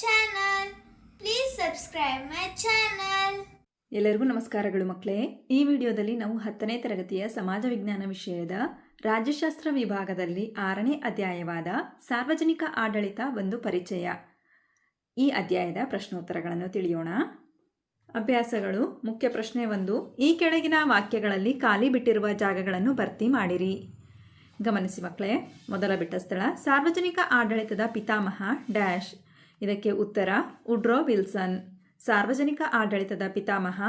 channel. Please subscribe my channel. ಎಲ್ಲರಿಗೂ ನಮಸ್ಕಾರಗಳು ಮಕ್ಕಳೇ. ಈ ವಿಡಿಯೋದಲ್ಲಿ ನಾವು 10ನೇ ತರಗತಿಯ ಸಮಾಜ ವಿಜ್ಞಾನ ವಿಷಯದ ರಾಜ್ಯಶಾಸ್ತ್ರ ವಿಭಾಗದಲ್ಲಿ 6ನೇ ಅಧ್ಯಾಯವಾದ ಸಾರ್ವಜನಿಕ ಆಡಳಿತ ಒಂದು ಪರಿಚಯ ಈ ಅಧ್ಯಾಯದ ಪ್ರಶ್ನೋತ್ತರಗಳನ್ನು ತಿಳಿಯೋಣ. ಅಭ್ಯಾಸಗಳು. ಮುಖ್ಯ ಪ್ರಶ್ನೆ 1. ಈ ಕೆಳಗಿನ ವಾಕ್ಯಗಳಲ್ಲಿ ಖಾಲಿ ಬಿಟ್ಟಿರುವ ಜಾಗಗಳನ್ನು ಭರ್ತಿ ಮಾಡಿರಿ. ಗಮನಿಸಿ ಮಕ್ಕಳೇ. ಮೊದಲ ಬಿಟ್ಟ ಸ್ಥಳ ಸಾರ್ವಜನಿಕ ಆಡಳಿತದ ಪಿತಾಮಹ ಡ್ಯಾಶ್. ಇದಕ್ಕೆ ಉತ್ತರ ವುಡ್ರೋ ವಿಲ್ಸನ್. ಸಾರ್ವಜನಿಕ ಆಡಳಿತದ ಪಿತಾಮಹ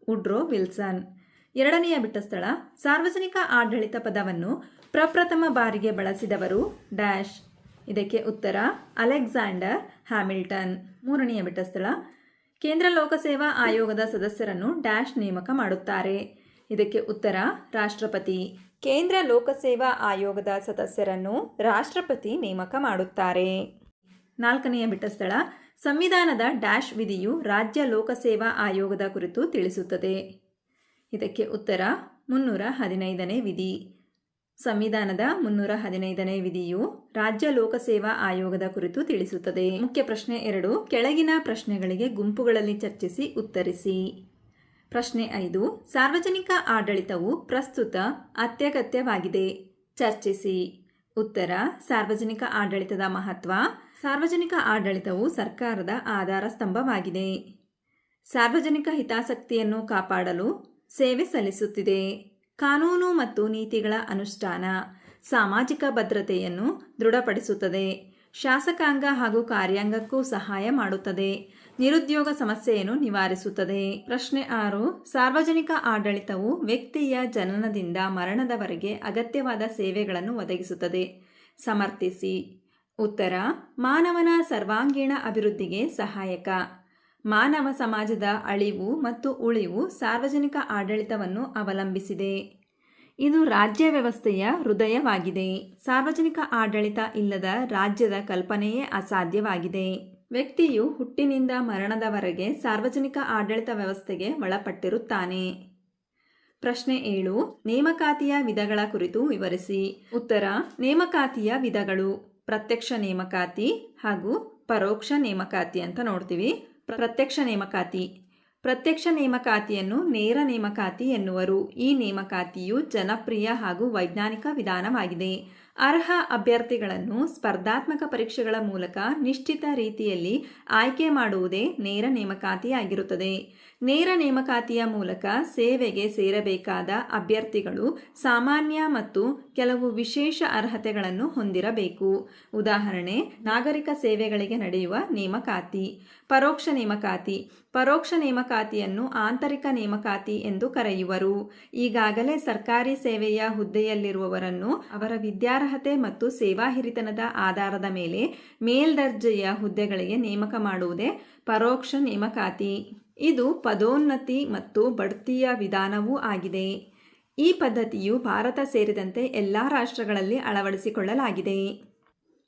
ವುಡ್ರೋ ವಿಲ್ಸನ್. ಎರಡನೆಯ ಬಿಟ್ಟ ಸ್ಥಳ ಸಾರ್ವಜನಿಕ ಆಡಳಿತ ಪದವನ್ನು ಪ್ರಪ್ರಥಮ ಬಾರಿಗೆ ಬಳಸಿದವರು ಡ್ಯಾಶ್. ಇದಕ್ಕೆ ಉತ್ತರ ಅಲೆಕ್ಸಾಂಡರ್ ಹ್ಯಾಮಿಲ್ಟನ್. ಮೂರನೆಯ ಬಿಟ್ಟ ಸ್ಥಳ ಕೇಂದ್ರ ಲೋಕಸೇವಾ ಆಯೋಗದ ಸದಸ್ಯರನ್ನು ಡ್ಯಾಶ್ ನೇಮಕ ಮಾಡುತ್ತಾರೆ. ಇದಕ್ಕೆ ಉತ್ತರ ರಾಷ್ಟ್ರಪತಿ. ಕೇಂದ್ರ ಲೋಕಸೇವಾ ಆಯೋಗದ ಸದಸ್ಯರನ್ನು ರಾಷ್ಟ್ರಪತಿ ನೇಮಕ ಮಾಡುತ್ತಾರೆ. ನಾಲ್ಕನೆಯ ಬಿಟ್ಟ ಸ್ಥಳ ಸಂವಿಧಾನದ ಡ್ಯಾಶ್ ವಿಧಿಯು ರಾಜ್ಯ ಲೋಕಸೇವಾ ಆಯೋಗದ ಕುರಿತು ತಿಳಿಸುತ್ತದೆ. ಇದಕ್ಕೆ ಉತ್ತರ 315ನೇ ವಿಧಿ. ಸಂವಿಧಾನದ 315ನೇ ವಿಧಿಯು ರಾಜ್ಯ ಲೋಕಸೇವಾ ಆಯೋಗದ ಕುರಿತು ತಿಳಿಸುತ್ತದೆ. ಮುಖ್ಯ ಪ್ರಶ್ನೆ 2. ಕೆಳಗಿನ ಪ್ರಶ್ನೆಗಳಿಗೆ ಗುಂಪುಗಳಲ್ಲಿ ಚರ್ಚಿಸಿ ಉತ್ತರಿಸಿ. ಪ್ರಶ್ನೆ 5. ಸಾರ್ವಜನಿಕ ಆಡಳಿತವು ಪ್ರಸ್ತುತ ಅತ್ಯಗತ್ಯವಾಗಿದೆ. ಚರ್ಚಿಸಿ. ಉತ್ತರ ಸಾರ್ವಜನಿಕ ಆಡಳಿತದ ಮಹತ್ವ. ಸಾರ್ವಜನಿಕ ಆಡಳಿತವು ಸರ್ಕಾರದ ಆಧಾರ ಸ್ತಂಭವಾಗಿದೆ. ಸಾರ್ವಜನಿಕ ಹಿತಾಸಕ್ತಿಯನ್ನು ಕಾಪಾಡಲು ಸೇವೆ ಸಲ್ಲಿಸುತ್ತಿದೆ. ಕಾನೂನು ಮತ್ತು ನೀತಿಗಳ ಅನುಷ್ಠಾನ. ಸಾಮಾಜಿಕ ಭದ್ರತೆಯನ್ನು ದೃಢಪಡಿಸುತ್ತದೆ. ಶಾಸಕಾಂಗ ಹಾಗೂ ಕಾರ್ಯಾಂಗಕ್ಕೂ ಸಹಾಯ ಮಾಡುತ್ತದೆ. ನಿರುದ್ಯೋಗ ಸಮಸ್ಯೆಯನ್ನು ನಿವಾರಿಸುತ್ತದೆ. ಪ್ರಶ್ನೆ 6. ಸಾರ್ವಜನಿಕ ಆಡಳಿತವು ವ್ಯಕ್ತಿಯ ಜನನದಿಂದ ಮರಣದವರೆಗೆ ಅಗತ್ಯವಾದ ಸೇವೆಗಳನ್ನು ಒದಗಿಸುತ್ತದೆ. ಸಮರ್ಥಿಸಿ. ಉತ್ತರ ಮಾನವನ ಸರ್ವಾಂಗೀಣ ಅಭಿವೃದ್ಧಿಗೆ ಸಹಾಯಕ. ಮಾನವ ಸಮಾಜದ ಅಳಿವು ಮತ್ತು ಉಳಿವು ಸಾರ್ವಜನಿಕ ಆಡಳಿತವನ್ನು ಅವಲಂಬಿಸಿದೆ. ಇದು ರಾಜ್ಯ ವ್ಯವಸ್ಥೆಯ ಹೃದಯವಾಗಿದೆ. ಸಾರ್ವಜನಿಕ ಆಡಳಿತ ಇಲ್ಲದ ರಾಜ್ಯದ ಕಲ್ಪನೆಯೇ ಅಸಾಧ್ಯವಾಗಿದೆ. ವ್ಯಕ್ತಿಯು ಹುಟ್ಟಿನಿಂದ ಮರಣದವರೆಗೆ ಸಾರ್ವಜನಿಕ ಆಡಳಿತ ವ್ಯವಸ್ಥೆಗೆ ಒಳಪಟ್ಟಿರುತ್ತಾನೆ. ಪ್ರಶ್ನೆ 7. ನೇಮಕಾತಿಯ ವಿಧಗಳ ಕುರಿತು ವಿವರಿಸಿ. ಉತ್ತರ ನೇಮಕಾತಿಯ ವಿಧಗಳು ಪ್ರತ್ಯಕ್ಷ ನೇಮಕಾತಿ ಹಾಗೂ ಪರೋಕ್ಷ ನೇಮಕಾತಿ ಅಂತ ನೋಡ್ತೀವಿ. ಪ್ರತ್ಯಕ್ಷ ನೇಮಕಾತಿ. ಪ್ರತ್ಯಕ್ಷ ನೇಮಕಾತಿಯನ್ನು ನೇರ ನೇಮಕಾತಿ ಎನ್ನುವರು. ಈ ನೇಮಕಾತಿಯು ಜನಪ್ರಿಯ ಹಾಗೂ ವೈಜ್ಞಾನಿಕ ವಿಧಾನವಾಗಿದೆ. ಅರ್ಹ ಅಭ್ಯರ್ಥಿಗಳನ್ನು ಸ್ಪರ್ಧಾತ್ಮಕ ಪರೀಕ್ಷೆಗಳ ಮೂಲಕ ನಿಶ್ಚಿತ ರೀತಿಯಲ್ಲಿ ಆಯ್ಕೆ ಮಾಡುವುದೇ ನೇರ ನೇಮಕಾತಿಯಾಗಿರುತ್ತದೆ. ನೇರ ನೇಮಕಾತಿಯ ಮೂಲಕ ಸೇವೆಗೆ ಸೇರಬೇಕಾದ ಅಭ್ಯರ್ಥಿಗಳು ಸಾಮಾನ್ಯ ಮತ್ತು ಕೆಲವು ವಿಶೇಷ ಅರ್ಹತೆಗಳನ್ನು ಹೊಂದಿರಬೇಕು. ಉದಾಹರಣೆ ನಾಗರಿಕ ಸೇವೆಗಳಿಗೆ ನಡೆಯುವ ನೇಮಕಾತಿ. ಪರೋಕ್ಷ ನೇಮಕಾತಿ. ಪರೋಕ್ಷ ನೇಮಕಾತಿಯನ್ನು ಆಂತರಿಕ ನೇಮಕಾತಿ ಎಂದು ಕರೆಯುವರು. ಈಗಾಗಲೇ ಸರ್ಕಾರಿ ಸೇವೆಯ ಹುದ್ದೆಯಲ್ಲಿರುವವರನ್ನು ಅವರ ವಿದ್ಯಾರ್ಹತೆ ಮತ್ತು ಸೇವಾ ಹಿರಿತನದ ಆಧಾರದ ಮೇಲೆ ಮೇಲ್ದರ್ಜೆಯ ಹುದ್ದೆಗಳಿಗೆ ನೇಮಕ ಮಾಡುವುದೇ ಪರೋಕ್ಷ ನೇಮಕಾತಿ. ಇದು ಪದೋನ್ನತಿ ಮತ್ತು ಬಡ್ತಿಯ ವಿಧಾನವೂ ಆಗಿದೆ. ಈ ಪದ್ಧತಿಯು ಭಾರತ ಸೇರಿದಂತೆ ಎಲ್ಲ ರಾಷ್ಟ್ರಗಳಲ್ಲಿ ಅಳವಡಿಸಿಕೊಳ್ಳಲಾಗಿದೆ.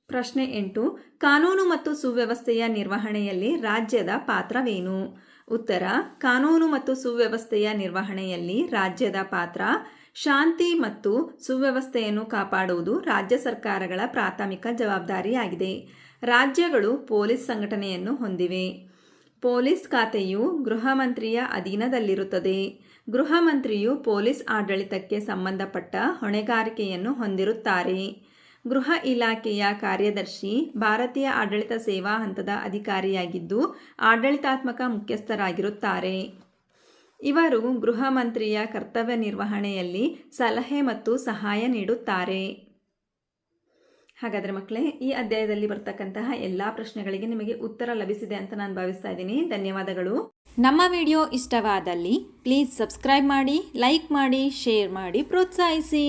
ಪ್ರಶ್ನೆ 8. ಕಾನೂನು ಮತ್ತು ಸುವ್ಯವಸ್ಥೆಯ ನಿರ್ವಹಣೆಯಲ್ಲಿ ರಾಜ್ಯದ ಪಾತ್ರವೇನು? ಉತ್ತರ ಕಾನೂನು ಮತ್ತು ಸುವ್ಯವಸ್ಥೆಯ ನಿರ್ವಹಣೆಯಲ್ಲಿ ರಾಜ್ಯದ ಪಾತ್ರ ಶಾಂತಿ ಮತ್ತು ಸುವ್ಯವಸ್ಥೆಯನ್ನು ಕಾಪಾಡುವುದು ರಾಜ್ಯ ಸರ್ಕಾರಗಳ ಪ್ರಾಥಮಿಕ ಜವಾಬ್ದಾರಿಯಾಗಿದೆ. ರಾಜ್ಯಗಳು ಪೊಲೀಸ್ ಸಂಘಟನೆಯನ್ನು ಹೊಂದಿವೆ. ಪೊಲೀಸ್ ಖಾತೆಯು ಗೃಹ ಮಂತ್ರಿಯ ಅಧೀನದಲ್ಲಿರುತ್ತದೆ. ಗೃಹ ಮಂತ್ರಿಯು ಪೊಲೀಸ್ ಆಡಳಿತಕ್ಕೆ ಸಂಬಂಧಪಟ್ಟ ಹೊಣೆಗಾರಿಕೆಯನ್ನು ಹೊಂದಿರುತ್ತಾರೆ. ಗೃಹ ಇಲಾಖೆಯ ಕಾರ್ಯದರ್ಶಿ ಭಾರತೀಯ ಆಡಳಿತ ಸೇವಾ ಹಂತದ ಅಧಿಕಾರಿಯಾಗಿದ್ದು ಆಡಳಿತಾತ್ಮಕ ಮುಖ್ಯಸ್ಥರಾಗಿರುತ್ತಾರೆ. ಇವರು ಗೃಹ ಮಂತ್ರಿಯ ಕರ್ತವ್ಯ ನಿರ್ವಹಣೆಯಲ್ಲಿ ಸಲಹೆ ಮತ್ತು ಸಹಾಯ ನೀಡುತ್ತಾರೆ. ಹಾಗಾದರೆ ಮಕ್ಕಳೇ, ಈ ಅಧ್ಯಾಯದಲ್ಲಿ ಬರ್ತಕ್ಕಂತಹ ಎಲ್ಲ ಪ್ರಶ್ನೆಗಳಿಗೆ ನಿಮಗೆ ಉತ್ತರ ಲಭಿಸಿದೆ ಅಂತ ನಾನು ಭಾವಿಸ್ತಾ ಇದ್ದೀನಿ. ಧನ್ಯವಾದಗಳು. ನಮ್ಮ ವಿಡಿಯೋ ಇಷ್ಟವಾದಲ್ಲಿ ಪ್ಲೀಸ್ ಸಬ್ಸ್ಕ್ರೈಬ್ ಮಾಡಿ, ಲೈಕ್ ಮಾಡಿ, ಶೇರ್ ಮಾಡಿ, ಪ್ರೋತ್ಸಾಹಿಸಿ.